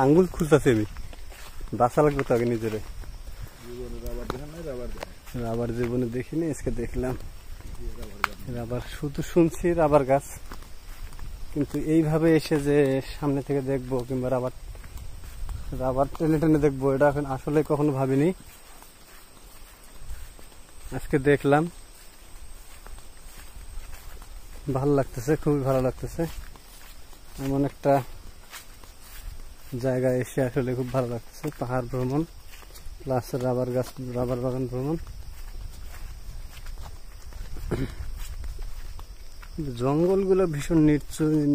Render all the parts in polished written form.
আঙ্গুল খুলতেছে আমি, বাঁচা লাগবে তো আগে নিজেরে। রাবার জীবনে দেখিনি, আজকে দেখলাম রাবার। শুধু শুনছি রাবার গাছ, কিন্তু এইভাবে এসে যে সামনে থেকে দেখবো কিংবা রাবার রাবার টেনে টেনে দেখবো, এটা এখন আসলে কখনো ভাবিনি। আজকে দেখলাম, ভালো লাগতেছে, খুবই ভালো লাগতেছে। এমন একটা জায়গায় এসে আসলে খুব ভালো লাগতেছে। পাহাড় ভ্রমণ প্লাস রাবার গাছ, রাবার বাগান ভ্রমণ। জঙ্গলগুলো ভীষণ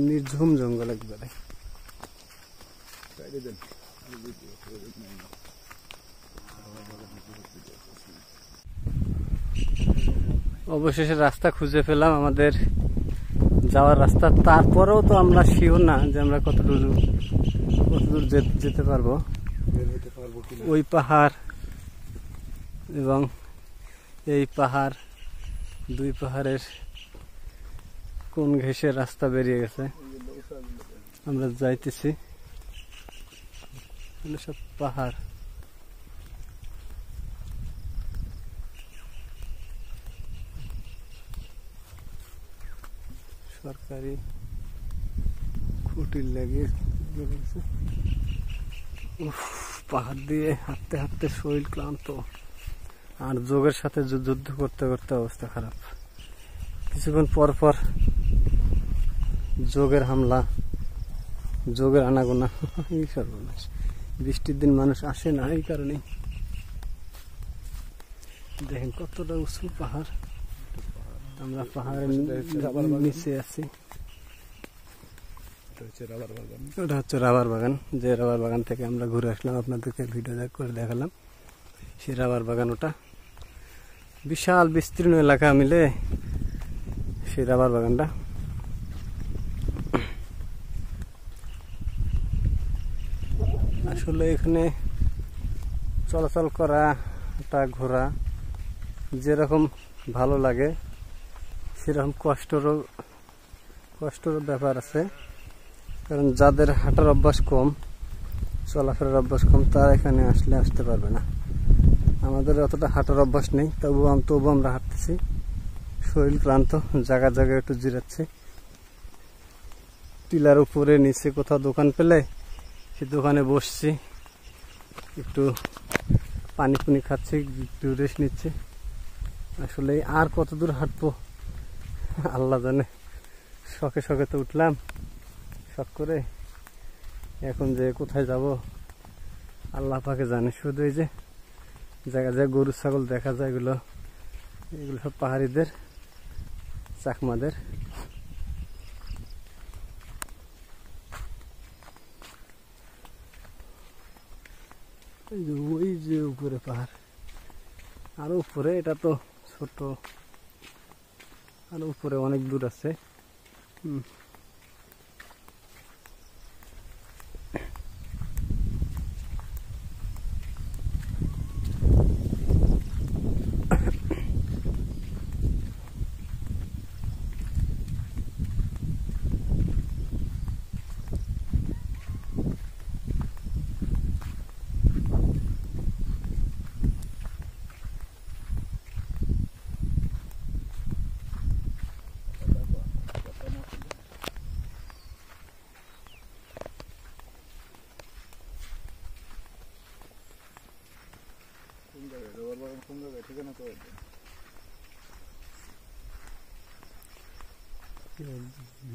নির্ঝুম জঙ্গল একবারে। অবশেষে রাস্তা খুঁজে পেলাম, আমাদের যাওয়ার রাস্তা। তারপরেও তো আমরা শিওর না যে আমরা কতদূর যেতে পারবো। ওই পাহাড় এবং এই পাহাড়, দুই পাহাড়ের কোন ঘেঁষে রাস্তা বেরিয়ে গেছে, আমরা যাইতেছি। সব পাহাড়, সরকারি খুঁটির লাগিয়ে পাহাড় দিয়ে হাঁটতে হাঁটতে শরীর ক্লান্ত, আর যোগের সাথে যুদ্ধ করতে করতে অবস্থা খারাপ। কিছুক্ষণ পর পর যোগের হামলা, যোগের আনাগোনা, এই সর্বনাশ। বৃষ্টির দিন মানুষ আসে না এই কারণে। দেখেন কতটা উঁচু পাহাড়, আমরা পাহাড়ের নিচে আছি। ওটা হচ্ছে রাবার বাগান, যে রাবার বাগান থেকে আমরা ঘুরে আসলাম, আপনাদেরকে ভিডিও করে দেখালাম। সেই রাবার বাগান, ওটা বিশাল বিস্তীর্ণ এলাকা মিলে সেই রাবার বাগানটা। আসলে এখানে চলাচল করা, ঘোরা যেরকম ভালো লাগে, সেরকম কষ্টেরও ব্যাপার আছে। কারণ যাদের হাঁটার অভ্যাস কম, চলাফেরার অভ্যাস কম, তারা এখানে আসতে পারবে না। আমাদের অতটা হাঁটার অভ্যাস নেই, তবু আমরা হাঁটতেছি। শরীর ক্লান্ত, জায়গা জায়গায় একটু জিরাচ্ছি। টিলার উপরে নিচে কোথাও দোকান পেলে সে দোকানে বসছি, একটু পানি পুনি খাচ্ছি, একটু রেস্ট নিচ্ছি। আসলে আর কত দূর হাঁটবো আল্লাহ জানে। শখে শখে তো উঠলাম, শখ করে। এখন যে কোথায় যাব আল্লাহ পাকে জানে। শুধু এই যে জায়গা জায়গায় গরু ছাগল দেখা যায়, এগুলো সব পাহাড়িদের, চাকমাদের। ওই যে উপরে পাহাড়, আরো উপরে, এটা তো ছোট, আরো উপরে অনেক দূর আছে।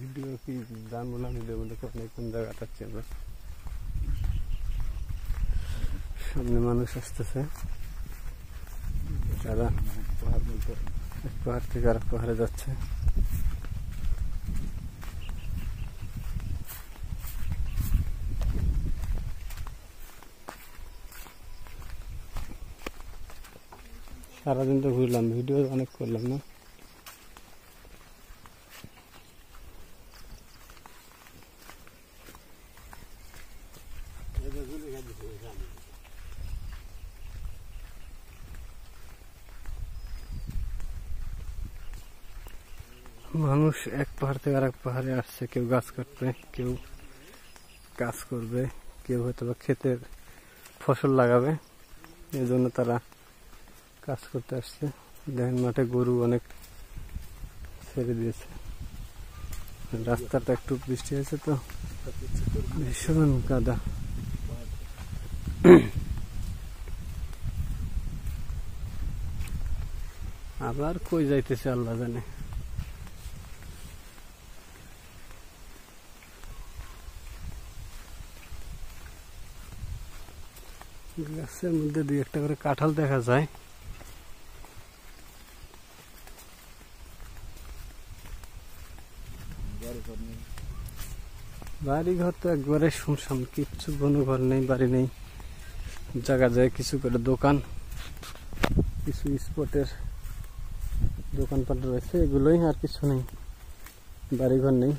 ভিডিও কি জানবো না, ভিডিও মধ্যে কোন জায়গাটা আছে। আমরা সামনে মানুষ আসতেছে, তারা এক পাহাড় থেকে আরেক পাহাড়ে যাচ্ছে। সারাদিন তো ঘুরলাম, ভিডিও অনেক করলাম না। মানুষ এক পাহাড় থেকে আরেক পাহাড়ে আসছে, কেউ গাছ কাটবে, কেউ কাজ করবে, কেউ হয়তো বা ক্ষেতের ফসল লাগাবে, এই জন্য তারা কাজ করতে আসছে। দেখেন মাঠে গরু অনেক ছেড়ে দিয়েছে। রাস্তাটা একটু বৃষ্টি হয়েছে তো ভীষণ কাদা। আবার কই যাইতেছে আল্লাহ জানে। গাছের মধ্যে দুই একটা করে কাঁঠাল দেখা যায়। বাড়ি ঘর তো একবারে শুনশান, কিচ্ছু কোনো ঘর নেই, বাড়ি নেই। জায়গা যায় কিছু করে দোকান, কিছু স্পটের দোকানপাট রয়েছে, এগুলোই, আর কিছু নেই, বাড়িঘর নেই।